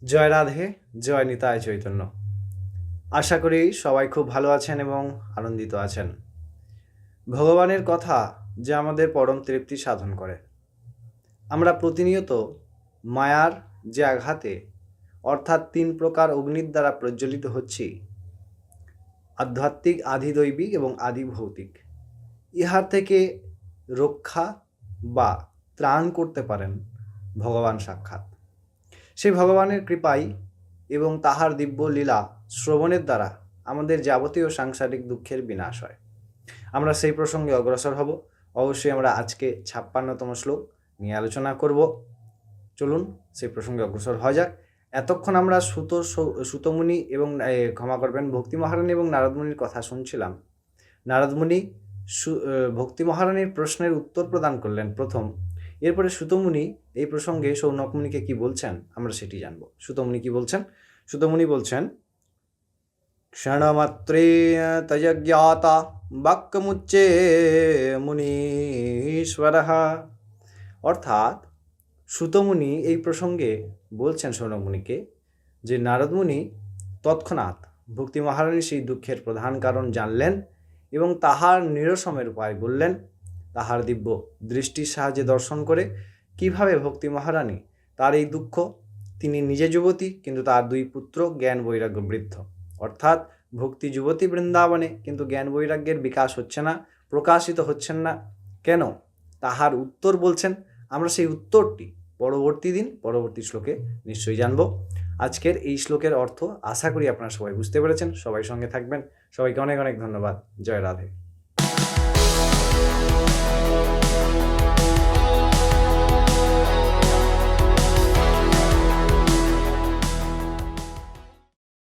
জয় রাধে, জয় নিতাই চৈতন্য। আশা করি সবাই খুব ভালো আছেন এবং আনন্দিত আছেন। ভগবানের কথা যা আমাদের পরম তৃপ্তি সাধন করে। আমরা প্রতিনিয়ত মায়ার যে আঘাতে অর্থাৎ ৩ প্রকার অগ্নির দ্বারা প্রজ্বলিত হচ্ছি, আধ্যাত্মিক, আধিদৈবিক এবং আদিভৌতিক। ইহার থেকে রক্ষা বা ত্রাণ করতে পারেন ভগবান সাক্ষাৎ। সেই ভগবানের কৃপায় এবং তাহার দিব্য লীলা শ্রবণের দ্বারা আমাদের যাবতীয় সাংসারিক দুঃখের বিনাশ হয়। আমরা সেই প্রসঙ্গে অগ্রসর হব। অবশ্যই আমরা আজকে ৫৬তম শ্লোক নিয়ে আলোচনা করব। চলুন সেই প্রসঙ্গে অগ্রসর হওয়া যাক। এতক্ষণ আমরা সুতমুনি এবং ক্ষমা করবেন, ভক্তি মহারানী এবং নারদমুনির কথা শুনছিলাম। নারদমুনি ভক্তি মহারানীর প্রশ্নের উত্তর প্রদান করলেন প্রথম। এরপরে সুতমুনি এই প্রসঙ্গে সৌনকমুনিকে কি বলছেন আমরা সেটি জানব। সুতমুনি কি বলছেন? সুতমুনি বলছেন, ক্ষণমাত্রে তয়জ্ঞাতা বাক্যমুচ্চে মুনীশ্বরঃ। অর্থাৎ সুতমুনি এই প্রসঙ্গে বলছেন সৌনকমুনিকে যে নারদমুনি তৎক্ষণাৎ ভক্তি মহারানী সেই দুঃখের প্রধান কারণ জানলেন এবং তাহার নিরসনের উপায় বললেন। তাহার দিব্য দৃষ্টির সাহায্যে দর্শন করে কিভাবে ভক্তি মহারানী তার এই দুঃখ, তিনি নিজে যুবতী কিন্তু তার ২ পুত্র জ্ঞান বৈরাগ্য বৃদ্ধ, অর্থাৎ ভক্তি যুবতী বৃন্দাবনে কিন্তু জ্ঞান বৈরাগ্যের বিকাশ হচ্ছে না, প্রকাশিত হচ্ছেন না কেন, তাহার উত্তর বলছেন। আমরা সেই উত্তরটি পরবর্তী শ্লোকে নিশ্চয়ই জানব। আজকের এই শ্লোকের অর্থ আশা করি আপনারা সবাই বুঝতে পেরেছেন। সবাই সঙ্গে থাকবেন। সবাইকে অনেক অনেক ধন্যবাদ। জয় রাধে।